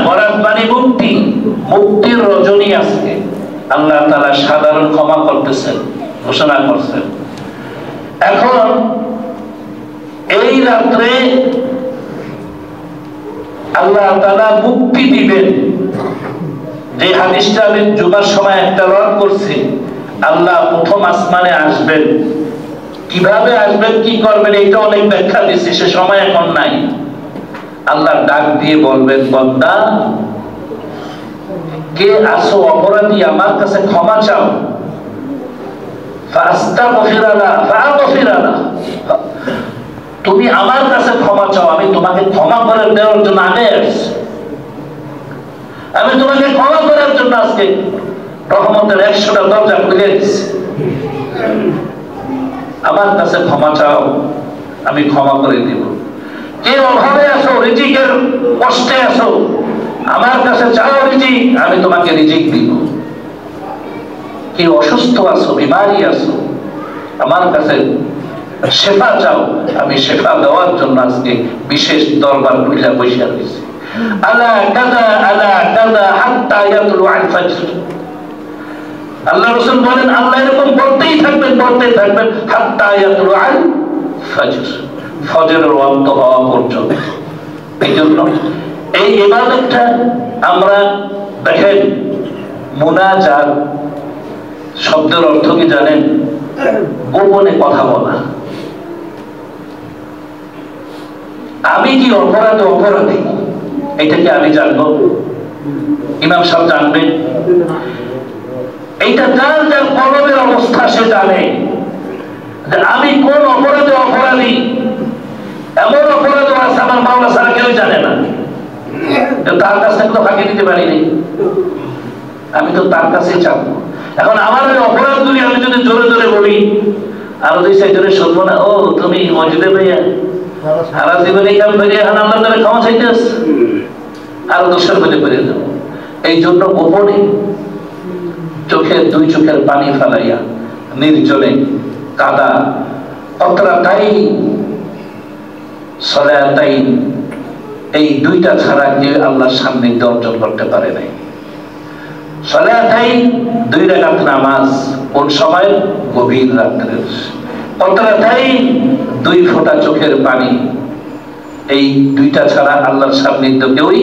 বরাত মানে মুক্তি, মুক্তির রজনী আজকে আল্লাহ তাআলা সাধারণ ক্ষমা করতেছেন, ঘোষণা করছেন। এখন এই রাত্রে আল্লাহ তাআলা মুক্তি দিবেন। যে হাদিসটা আমি জুমার সময় একটা রদ করছি, আল্লাহ প্রথম আসমানে আসবেন। কিভাবে আসবেন, কি করবেন, এটা অনেক ব্যাখ্যা দিচ্ছি, সে সময় এখন নাই। আল্লাহ ডাক দিয়ে বলবেন, বান্দা কে আসো অপরাধী, আমার কাছে ক্ষমা চাও। তুমি আমার কাছে ক্ষমা চাও, আমি তোমাকে ক্ষমা করে দেওয়ার জন্য আগে আসছি। আমি তোমাকে ক্ষমা করার জন্য আজকে রহমতের 100টা দরজা খুলে দিচ্ছি। আমার কাছে ক্ষমা চাও, আমি ক্ষমা করে দিব। কে অভাবে আছো, রিজিকের কষ্টে আছো, আমার কাছে চাও রিজিক, আমি তোমাকে রিজিক দিব। কে অসুস্থ আছো, বিমারি আছো, আমার কাছে শেফা চাও, আমি শেফা দেওয়ার জন্য আজকে বিশেষ দরবার খুলে বসে রয়েছি। আলা কাযা আলা কাযা হাত্তা ইয়াতলু আল ফজর। আল্লাহ রাসূল বলেন, আল্লাহ এরকম বলতেই থাকবেন, বলতেই থাকবেন, হাত্তা ইয়াতলু আল ফজর, ফজরের ওয়াক্ত হওয়া পর্যন্ত। এই জন্য এই ইবাদতটা আমরা দেখেন, মুনাজাত শব্দের অর্থ কি জানেন? গোপনে কথা বলা। আমি কি অপরাধী, এটাকে আমি জানবো, ইমাম সাহেব জানবে। এইটা যার যার কলমের অবস্থা সে জানে যে আমি কোন অপরাধী। এমন অপরাধ আছে আমার মাওলা ছাড়া কেউ জানে না। তার কাছ থেকে তো ফাঁকি দিতে পারিনি, আমি তো তার কাছেই চাবো। এখন আমার ওই অপরাধগুলি আমি যদি জোরে জোরে বলি, আরো দুই সাইডে শুনবো না, ও তুমি মসজিদে ভাইয়া সারা জীবনে কাম করে এখন আল্লাহ তাআলা ক্ষমা চাইতেছ, আরো দোষের মধ্যে পড়ে যাবো। এই জন্য গোপনে দুই চোখের পানি ফেলাইয়া নির্জনে কাদা কতরাতাই সলাতাইন, এই দুইটা ছাড়া কেউ আল্লাহর সান্নিধ্য অর্জন করতে পারে নাই। সলাতাইন 2 রাকাত নামাজ, কোন সময়? গভীর রাত্রে। কতরাতাইন 2 ফোঁটা চোখের পানি, এই দুইটা ছাড়া আল্লাহর সান্নিধ্য কেউই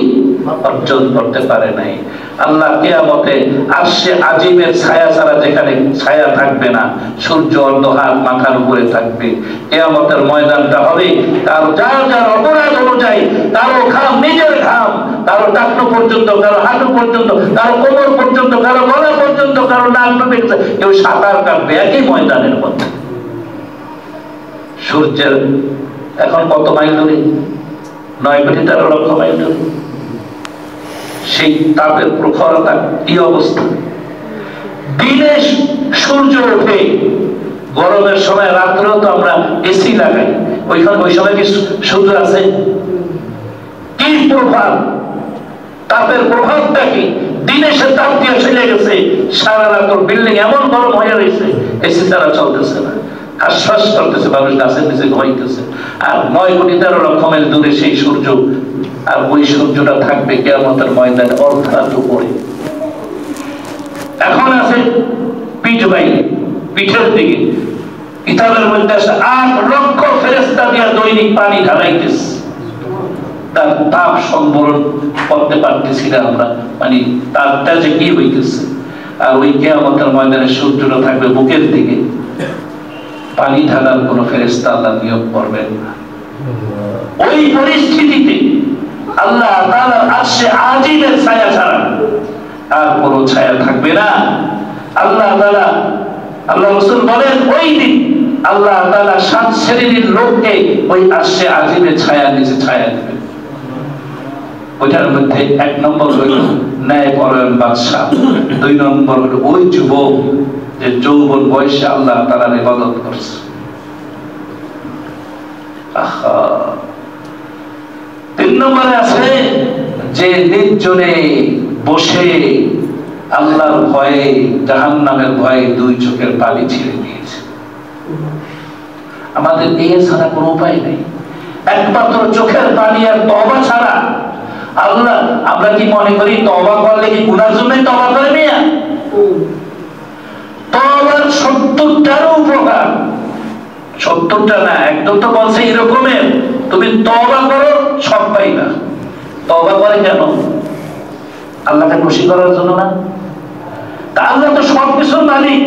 অর্জন করতে পারে নাই। আল্লাহ কিয়ামতে আরশে আজিমের ছায়া ছাড়া যেখানে ছায়া থাকবে না, সূর্য অর্ধহাত মাথার উপরে থাকবে। কিয়ামতের ময়দানটা হবে কারো যার যার অপরাধ অনুযায়ী, কারো ঘাম নিজের ঘাম, কারো টাকনো পর্যন্ত, কারো হাঁটু পর্যন্ত, কারো কোমর পর্যন্ত, কারো গলা পর্যন্ত, কারো নাক ডুবে গেছে, কেউ সাঁতার কাটবে একই ময়দানের মধ্যে। সূর্যের এখন কত মাইল দূরে? 9,13,00,000 মাইল দূরে। সেই তাপের প্রখরতা কি অবস্থা! দিনে সূর্য ওঠে, গরমের সময় রাত্রেও তো আমরা এসি লাগাই, ওই সময় কি সূর্য আছে? কি প্রভাব, তাপের প্রভাবটা কি! দিনে সে তাপ দিয়ে চলে গেছে, সারা রাত বিল্ডিং এমন গরম হয়ে রয়েছে, এসি ছাড়া চলতেছে না, আশ্বাস করতেছে, মানুষ গাছের নিচে ঘুমাইতেছে। আর 9,13,00,000 মাইল দূরে সেই সূর্য, আর ওই সূর্যটা থাকবে কিয়ামতের ময়দানে অর্ধরাত উপরে। এখন আছে পিঠের দিকে, কিতাবের মধ্যে আছে 8 লক্ষ ফেরেশতা দিয়ে দৈনিক পানি ঢালাইতেছে, তার তাপ সম্বরণ করতে পারতেছি না আমরা, মানে তারটা যে কি হইতেছে। আর ওই কিয়ামতের ময়দানে সূর্যটা থাকবে বুকের দিকে, পানি ঢালার কোন ফেরেশতা আল্লাহ নিয়োগ করবেন না। ওই পরিস্থিতিতে আল্লাহ তাআলার আরশে আজিমের ছায়া ছাড়া আর কোনো ছায়া থাকবে না। আল্লাহ রাসূল বলেন, ওই দিন আল্লাহ তাআলা 7 শ্রেণীর লোককে ওই আরশে আজিমের ছায়া নিচে ছায়া দেবেন। ওইটার মধ্যে 1 নম্বর হইল ন্যায়পরায়ণ বাদশা, 2 নম্বর হলো ওই যুবক যে যৌবন বয়সে আল্লাহ তাআলার ইবাদত করছে। 3 নম্বরে আছে যে নির্জনে বসে আল্লাহর ভয়ে, জাহান্নামের ভয়ে 2 চোখের পানি ছেড়ে দিয়েছে। আমাদের এই ছাড়া কোনো উপায় নেই, একমাত্র চোখের পানি আর তওবা ছাড়া আল্লাহ, আমরা কি মনে করি তওবা করলে কি গুনার জন্যই তওবা করে মিয়া? তওবার 70টার উপকার, 70টা না, একদম তো বলছে এরকমের, তুমি তওবা করো সব পাইবা। তওবা করে কেন? আল্লাহকে খুশি করার জন্য না? তা আল্লাহ তো সবকিছুর মালিক।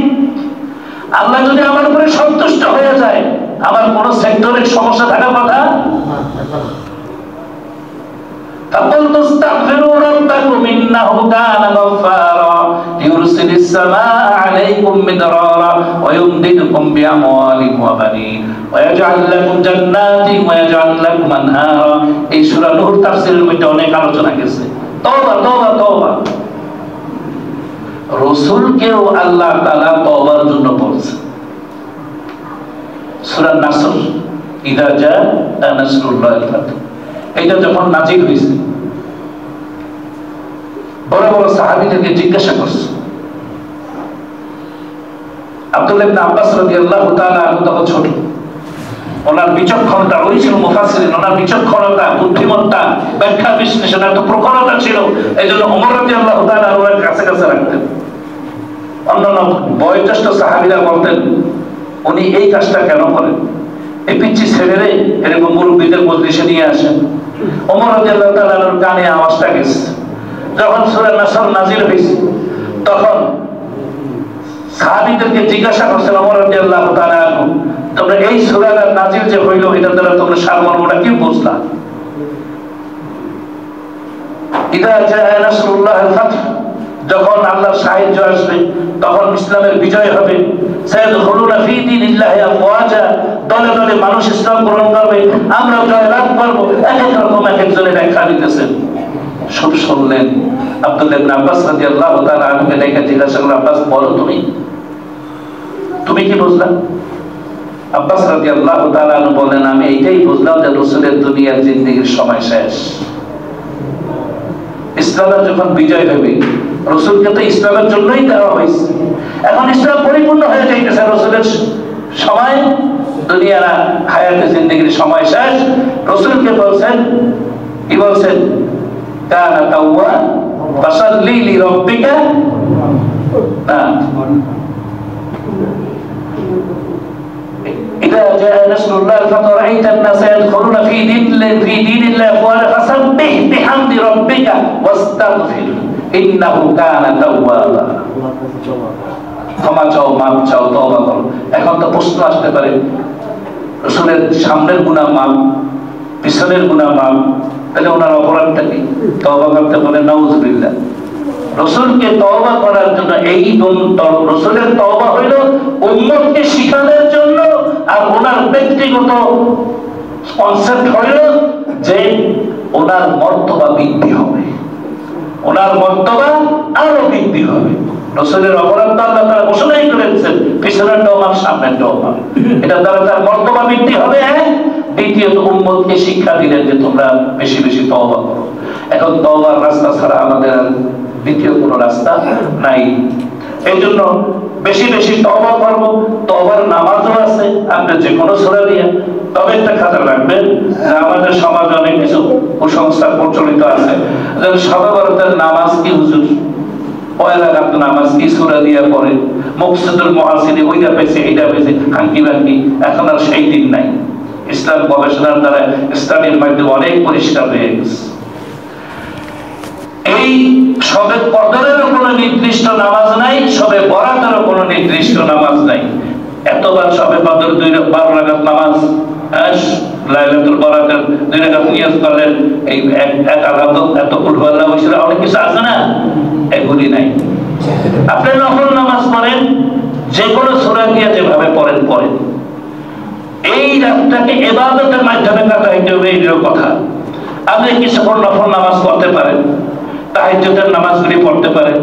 আল্লাহ যদি আমার উপরে সন্তুষ্ট হয়ে যায়, আমার কোন সেক্টরের সমস্যা থাকার কথা? فقلت استغفروا ربكم إنه كان غفارا يرسل السماء عليكم مدرارا ويمددكم بأموال وبنين ويجعل لكم جنات ويجعل لكم أنهارا। এই সূরা নূর তাফসীরের মধ্যে অনেক আলোচনা গেছে তওবা তওবা তওবা। রাসূলকেও আল্লাহ তাআলা তওবার জন্য বলেছেন। সূরা নাসর, ইযা জাআ নাসরুল্লাহি ফাত, এটা যখন নাজিল হয়েছে, বড় বড় সাহাবীদেরকে জিজ্ঞাসা করছে। আব্দুল্লাহ ইবনে আব্বাস রাদিয়াল্লাহু তাআলা আনহু তখন ছোট, ওনার বিচক্ষণতা, ওই ছিল মুফাসসিরিন, ওনার বিচক্ষণতা, বুদ্ধিমত্তা, ব্যাখ্যা বিশ্লেষণের তো প্রখরতা ছিল, এইজন্য ওমর রাদিয়াল্লাহু তাআলা ওনার কাছে কাছে রাখতেন। অন্যান্য বয়োজ্যেষ্ঠ সাহাবীরা বলতেন, উনি এই কাজটা কেন করেন? এই পিচ্ছি ছেলেরে এরকম মুরব্বীদের মজলিসে নিয়ে আসেন। ওমর রাদিয়াল্লাহু তাআলার কানে আওয়াজটা গেছে। যখন সূরা নাসর নাজিল হয়েছে, তখন সাহাবীদেরকে জিজ্ঞাসা করছেন ওমর রাদিয়াল্লাহু তাআলা, তোমরা এই সূরার নাজিল যে হইল, এটার দ্বারা তোমরা সারমর্মটা কি বুঝলা? ইযা জাআ নাসরুল্লাহিল ফাত, যখন আল্লাহর সাহায্য আসবে, তখন ইসলামের বিজয় হবে। সায়াদখুলুনা ফী দীনিল্লাহি আফওয়াজা, দলে দলে মানুষ ইসলাম গ্রহণ করবে, আমরা জয় লাভ করব। এক এক রকম এক একজনের ব্যাখ্যা দিতেছেন। সব শুনলেন। আব্দুল্লাহ ইবনে আব্বাস রাদিয়াল্লাহু তাআলা আনহুকে ডেকে জিজ্ঞাসা করলেন, আব্বাস বলো, তুমি কি বুঝলা? আব্বাস রাদিয়াল্লাহু তাআলা আনহু বলেন, আমি এইটাই বুঝলাম যে রাসূলের দুনিয়ার জিন্দেগীর সময় শেষ। ইসলামের যখন বিজয় হবে, রাসূলকে তো ইসলামের জন্যই দেওয়া হয়েছে, এখন ইসলাম পরিপূর্ণ হয়ে যাইতেছে, রাসূলের সময়, দুনিয়ার হায়াতে জিন্দেগীর সময় শেষ। রাসূলকে বলছেন, কি বলছেন? কানা তাওয়া ফাসাল্লি লিরাব্বিকা, না, إذا جاء نصر الله فترأيت الناس يدخلون في دين الله أفواجا فسبح بحمد ربك واستغفر إنه كان توابا। ক্ষমা চাও, মাপ চাও, তওবা করো। এখন তো প্রশ্ন আসতে পারে, রাসূলের সামনের গুনাহ মাপ, পিছনের গুনাহ মাপ, তাহলে ওনার অপরাধটা কি? তওবা করতে বলে, নাউযুবিল্লাহ। রাসূলকে তওবা করার জন্য, এই রাসূলের তওবা হইল উম্মতকে শিখানোর জন্য, আর ওনার ব্যক্তিগত কনসেপ্ট হইল যে ওনার মর্তবা বৃদ্ধি হবে, ওনার মর্তবা আরো বৃদ্ধি হবে। রাসূলের অপরাধ আল্লাহ তাআলা ঘোষণাই করেছেন, পিছনের তওবা, সামনের তওবা, এটা দ্বারা তার মর্তবা বৃদ্ধি হবে। দ্বিতীয়ত উম্মতকে শিক্ষা দিলেন যে তোমরা বেশি বেশি তওবা করো। এখন তওবার রাস্তা ছাড়া আমাদের দ্বিতীয় কোনো রাস্তা নাই। এই জন্য বেশি বেশি তওবা করব। তওবার নামাজও আছে, আপনি যে কোনো সূরা দিয়ে। তবে একটা খাতা রাখবেন, আমাদের সমাজে অনেক কিছু কুসংস্কার প্রচলিত আছে, যেমন শবে বরাতের নামাজ কি হুজুর, পয়লা রাত নামাজ কি সূরা দিয়ে পড়ে, মুকসিদুল মুহাসিনে ওইটা পেয়েছে, এইটা পেয়েছে, হাঙ্কি বাঙ্কি। এখন আর সেই দিন নাই। ইসলাম গবেষণার দ্বারা ইসলামের মাধ্যমে অনেক পরিষ্কার হয়ে গেছে। এই শবে কদরেরও কোনো নির্দিষ্ট নামাজ নাই, শবে বরাতেরও কোনো নির্দিষ্ট নামাজ নাই। এতবার শবে কদর 12 রাকাত নামাজ, লাইলাতুল বরাতের 2 রাকাত নিয়াজ করলেন, এই এক আলাদা এত কুল আল্লাহু ওয়া অনেক কিছু আছে না, এগুলি নাই। আপনি নফল নামাজ পড়েন, যে কোনো সূরা দিয়ে যেভাবে পড়েন পড়েন। এই রাতটাকে ইবাদতের মাধ্যমে কাটাইতে হবে, এইরকম কথা। আপনি কিছুক্ষণ নফল নামাজ পড়তে পারেন, তাহাজ্জুদের নামাজগুলি পড়তে পারেন,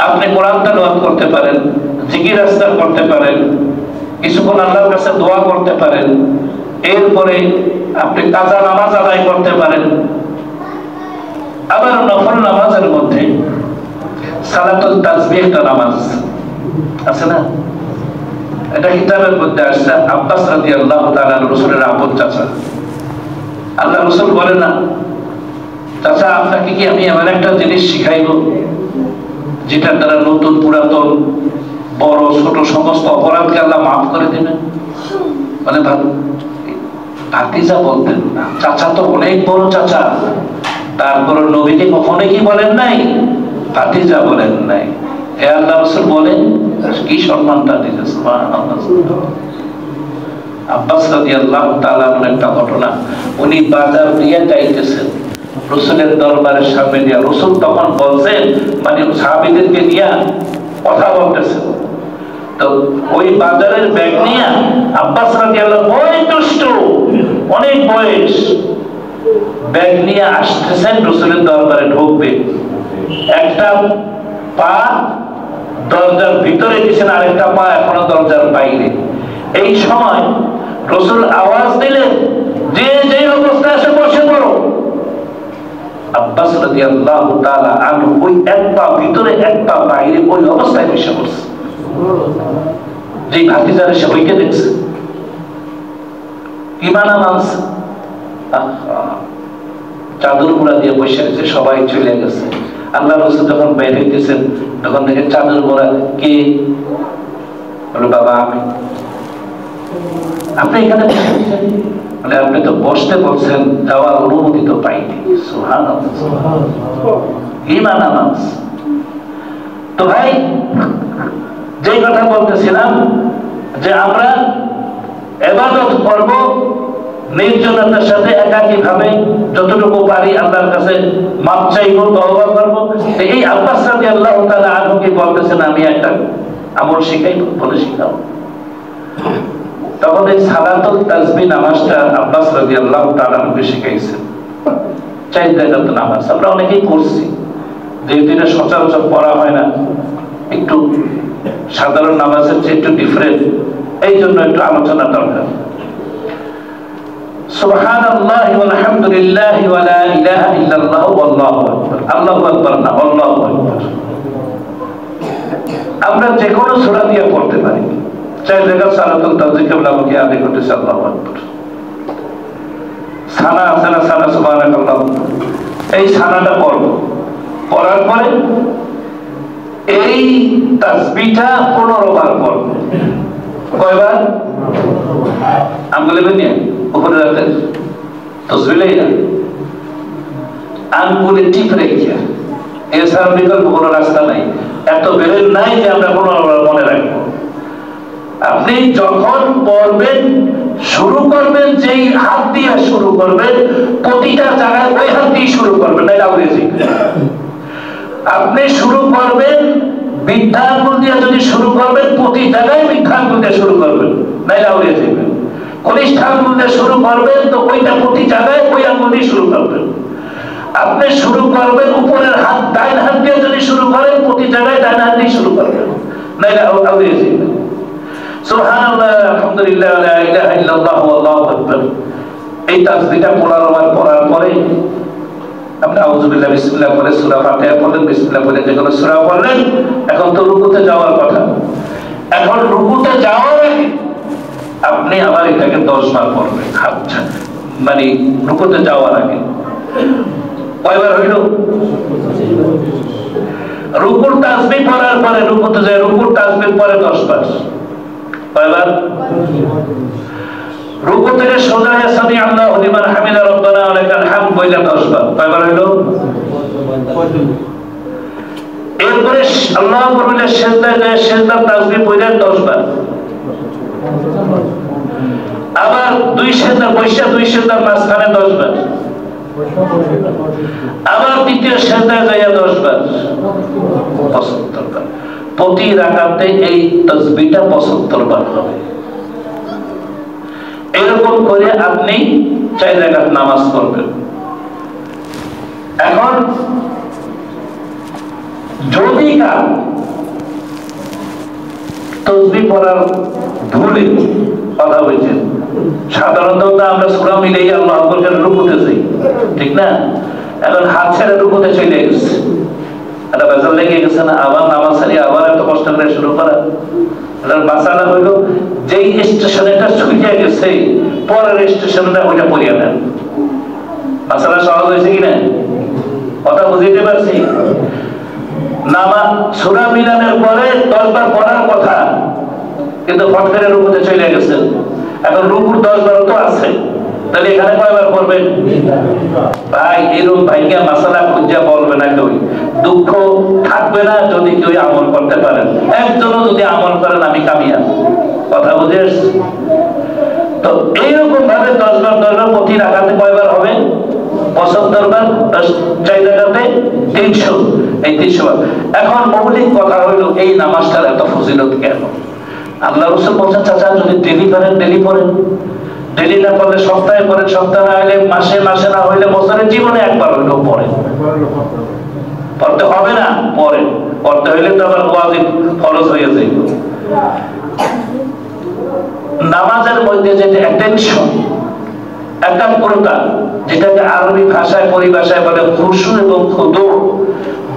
আপনি কোরআন তেলাওয়াত করতে পারেন, জিকির আজকার করতে পারেন, কিছুক্ষণ আল্লাহর কাছে দোয়া করতে পারেন। এরপরে আপনি কাজা নামাজ আদায় করতে পারেন। আবার নফল নামাজের মধ্যে সালাতুল তাসবিহ একটা নামাজ আছে না, এটা কিতাবের মধ্যে আসছে। আব্বাস রাদিয়াল্লাহু তাআলা রাসূলের আপন চাচা, আল্লাহ রাসূল বলেন না, চাচা আপনাকে কি আমি এমন একটা জিনিস শিখাইব যেটার দ্বারা নতুন পুরাতন বড় ছোট সমস্ত অপরাধকে আল্লাহ মাফ করে দিবেন? মানে ভাতিজা বলতেন না, চাচা তো অনেক বড় চাচা, তারপর নবীকে কখনো কি বলেন নাই ভাতিজা বলেন নাই। হে আল্লাহ রাসূল বলেন, কি সম্মানটা দিয়েছে। সুবহানাল্লাহ। আব্বাস রাদিয়াল্লাহু তাআলা একটা ঘটনা, উনি বাজার দিয়ে যাইতেছেন রাসূলের দরবারের সামনে দিয়ে, রাসূল তখন বলছেন মানে সাহাবীদেরকে নিয়ে কথা বলতেছেন, তো ওই বাজারের ব্যাগ নিয়ে আব্বাস রাদিয়াল্লাহু বয়স দুষ্ট, অনেক বয়স, ব্যাগ নিয়ে আসতেছেন রাসূলের দরবারে ঢুকবে, একটা পা দরজার ভিতরে দিয়েছেন, আরেকটা পা এখনো দরজার বাইরে। এই সময় রাসূল আওয়াজ দিলেন, যে যে অবস্থায় এসে বসে পড়ো। আব্বাস রাদিয়াল্লাহু তাআলা আনহু ওই এক পা ভিতরে এক পা বাইরে ওই অবস্থায় বসে পড়ছে। যে ভাতিজারে সে ওইকে দেখছে, ঈমান আনছে, চাদর মুড়া দিয়ে বসে আছে, সবাই চলে গেছে। আল্লাহ রাসূল যখন বের হইতেছেন তখন দেখে চাদর মুড়া, কে? বলে বাবা আমি। আপনি এখানে বলে আপনি তো বসতে বলছেন, যাওয়ার অনুমতি তো পাইনি। সুবহানাল্লাহ। ঈমান আনছে। তো ভাই যে কথা বলতেছিলাম যে আমরা ইবাদত করব নির্জনতার সাথে, একাকী ভাবে, যতটুকু পারি আল্লাহর কাছে মাপ চাইব, তওবা করব। এই আব্বাস রাদিয়াল্লাহু তাআলা আনহুকে বলতেছেন আমি একটা আমল শিখাই, বলে শিখাও। তখন এই সালাতুল তাসবিহ নামাজটা আব্বাস রাদিয়াল্লাহু তাআলা আনহুকে শিখাইছেন। 4 রাকাত নামাজ আমরা অনেকেই করছি, যেহেতু এটা সচরাচর পড়া হয় না, একটু সাধারণ নামাজের চেয়ে একটু ডিফারেন্ট, এই জন্য একটু আলোচনা দরকার। সুবহানাল্লাহি ওয়া আলহামদুলিল্লাহি ওয়া লা ইলাহা ইল্লাল্লাহু ওয়াল্লাহু আকবার। আল্লাহু আকবার না, আল্লাহু আকবার। আমরা যে কোনো সূরা দিয়ে পড়তে পারি। 4 রাকাত সালাতুল তাসবিহ কেবলামুখী আদায় করতেছি, আল্লাহু আকবার। সানা আছে না, সানা সুবহানাল্লাহ, এই সানাটা পড়ব, পড়ার পরে এই তাসবিহটা 15 বার পড়ব। কয়বার? আঙ্গুলে নিয়ে উপরে রাখতে তসবিহই না, আঙ্গুলে টিপ রেখে, এছাড়া বিকল্প কোনো রাস্তা নাই। এত বেরেল নাই যে আমরা 15 বার মনে রাখবো। আপনি যখন পড়বেন, শুরু করবেন যেই হাত দিয়ে শুরু করবেন, প্রতিটা জায়গায় ওই হাত দিয়ে শুরু করবেন, না আউরেজি। আপনি শুরু করবেন বৃদ্ধা আঙ্গুল দিয়ে, যদি শুরু করবেন প্রতি জায়গায় বৃদ্ধা আঙ্গুল দিয়ে শুরু করবেন, না আউরেজি। কনিষ্ঠ আঙ্গুল দিয়ে শুরু করবেন তো ওইটা প্রতি জায়গায় ওই আঙ্গুল দিয়ে শুরু করবেন। আপনি শুরু করবেন উপরের হাত, ডাইন হাত দিয়ে যদি শুরু করেন প্রতি জায়গায় ডাইন হাত দিয়ে শুরু করবেন, না আউরেজি। সুবহানাল্লাহ, আলহামদুলিল্লাহ, লা ইলাহা ইল্লাল্লাহু আল্লাহু আকবার। এই তাসবিহটা পড়ার পরে আপনি আউযু বিল্লাহি বিসমিল্লাহ বলে সূরা ফাতিহা পড়লেন, বিসমিল্লাহ বলে যে কোনো সূরা পড়লেন। এখন তো রুকুতে যাওয়ার কথা। এখন রুকুতে যাওয়ার আগে আপনি আবার এটাকে 10 বার পড়বেন, মানে রুকুতে যাওয়ার আগে। কয়বার হইল? রুকুর তাসবিহ পড়ার পরে রুকুতে যায়, রুকুর তাসবিহ পরে 10 বার। কয়বার? রুকু থেকে সোজা হয়ে সামি আল্লাহু লিমান হামিদা রব্বানা ওয়া লাকাল হামদ বইলা 10 বার। কয়বার হইল? এরপরে আল্লাহু আকবার বলে সিজদায় যায়, সিজদার তাসবিহ পড়ে 10 বার। আবার দুই সিজদা বসে, দুই সিজদার মাঝখানে 10 বার। আবার দ্বিতীয় সিজদায় যায় 10 বার, 75 বার। প্রতি রাকাতে এই তাসবিহটা 75 বার হবে। এরকম করে আপনি 4 রাকাত নামাজ পড়বেন। এখন যদি তাসবিহ পড়ার ভুলে কথা বলছেন, সাধারণত আমরা সূরা মিলেই আল্লাহু আকবার রুকুতে যাই, ঠিক না? এখন হাত ছেড়ে রুকুতে চলে গেছে, এটা বেজাল লেগে গেছে না? আবার নামাজ ছাড়িয়ে আবার এত কষ্ট করে শুরু করা। এটার মাসালা হইল যেই স্টেশনটা ছুটিয়ে গেছে পরের স্টেশনটা ওইটা পড়িয়ে নেন। মাসালা সহজ হয়েছে কিনা? কথা বুঝতে পারছি? নামাজ সূরা মিলানের পরে 10 বার পড়ার কথা, কিন্তু ফট করে রুকুতে চলে গেছে। এখন রুকুর 10 বার তো আছে, তাহলে এখানে কয়বার পড়বেন? ভাই এরকম ভাইকে মাসালা খুঁজে বলবে না কেউ, দুঃখ থাকবে না যদি কেউ আমল করতে পারেন। একজনও যদি আমল করেন আমি কামিয়াব। কথা বুঝে আসছে? তো এইরকম ভাবে 10 বার প্রতি রাকাতে কয়বার হবে? 75 বার, 4 রাকাতে 300, এই 300 বার। এখন মৌলিক কথা হইল এই নামাজটার এত ফজিলত কেন? আল্লাহ রাসূল বলেন, চাচা যদি ডেলি করেন ডেলি পড়েন, ডেলি না করলে সপ্তাহে পড়েন, সপ্তাহে না হইলে মাসে, মাসে না হইলে বছরের জীবনে একবার হইলেও পড়েন। পড়তে হবে না? পড়েন। পড়তে হইলে তো আবার ওয়াজিব ফরজ হয়ে যায়। নামাজের মধ্যে যে অ্যাটেনশন, একাগ্রতা, যেটাকে আরবি ভাষায় পরিভাষায় বলে খুশু এবং খুদু,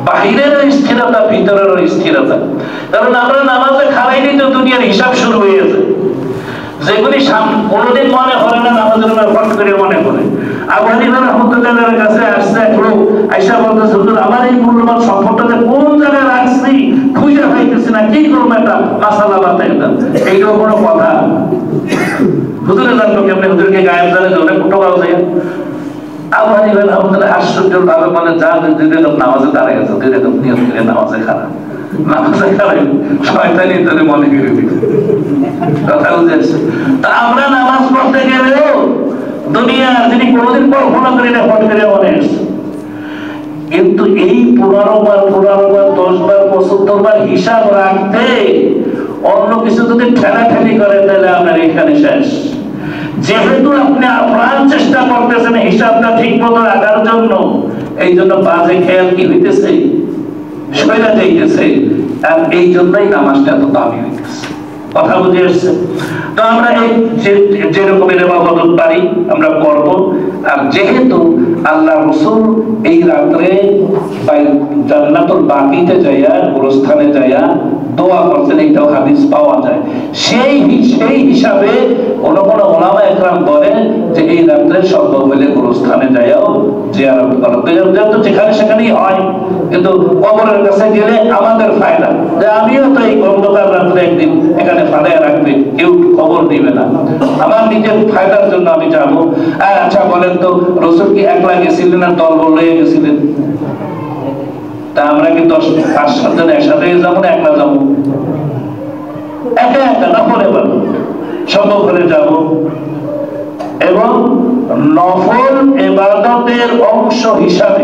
বাহিরের স্থিরতা ভিতরের স্থিরতা। কারণ আমরা নামাজে খারাইনি তো দুনিয়ার হিসাব শুরু হয়ে গেছে, যেগুলি কোনোদিন মনে করে না নামাজের উপর ফট করে মনে করে। আবু হানিফা রাহমাতুল্লাহর কাছে আসছে এক লোক, আয়েশা বলতেছে, হুজুর আমার এই মূল্যবান সম্পদটাকে কোন জায়গায় রাখছি খুঁজে পাইতেছি না, কি করব, একটা মাসালা বাতাই দেন। এইটাও কোনো কথা? হুজুরে জানতো কেমনে? হুজুরকে গায়েব জানে যে অনেক কুটো গাও যায়। আবু হানিফা রাহমাতুল্লাহ আশ্চর্য ভাবে বলে, যা দুই রকম নামাজে দাঁড়ায় গেছে, দুই রকম নিয়ত করে নামাজে খারাপ, নামাজে খারাপ শয়তানি ধরে মনে করে দিবে। কথা বুঝেছে? তা আমরা নামাজ পড়তে গেলেও দুনিয়া যিনি কোনোদিন কল্পনা করি না ফট করে মনে আসছে। কিন্তু এই 15 বার 10 বার 75 বার হিসাব রাখতে অন্য কিছু যদি ঠেলাঠেলি করে তাহলে আপনার এখানে শেষ। যেহেতু আপনি আপ্রাণ চেষ্টা করতেছেন হিসাবটা ঠিক মতো রাখার জন্য, এই জন্য বাজে খেয়াল কি হইতেছে? সইলা যাইতেছে। আর এই জন্যই নামাজটা এত দামি হইতেছে। কথা বুঝে আসছে? তো আমরা এই যে রকমের ইবাদত পারি আমরা করব। আর যেহেতু আল্লাহ রাসূল এই রাতে জান্নাতুল বাকিতে যাইয়া, গোরস্থানে যাইয়া দোয়া করছেন, এইটাও হাদিস পাওয়া যায়। সেই হিসাবে কোন কোন উলামা একরাম বলেন যে এই রাতে সম্ভব হলে গোরস্থানে যাইয়াও জিয়ারত করা। তো যেখানে সেখানেই হয়, কিন্তু কবরের কাছে গেলে আমাদের ফায়দা, যে আমিও তো এই অন্ধকার রাতে একদিন এখানে ফাড়াইয়া রাখবে, কেউ খবর দিবে না, আমার নিজের ফায়দার জন্য আমি যাবো। আচ্ছা বলেন তো, রাসূল কি একলা গেছিলেন না দল বল লয়ে গেছিলেন? তা আমরা কি 5-7 জন একসাথে যাবো না একলা যাবো? একা একা না পরে বলো, সম্ভব হলে যাব। এবং নফল ইবাদতের অংশ হিসাবে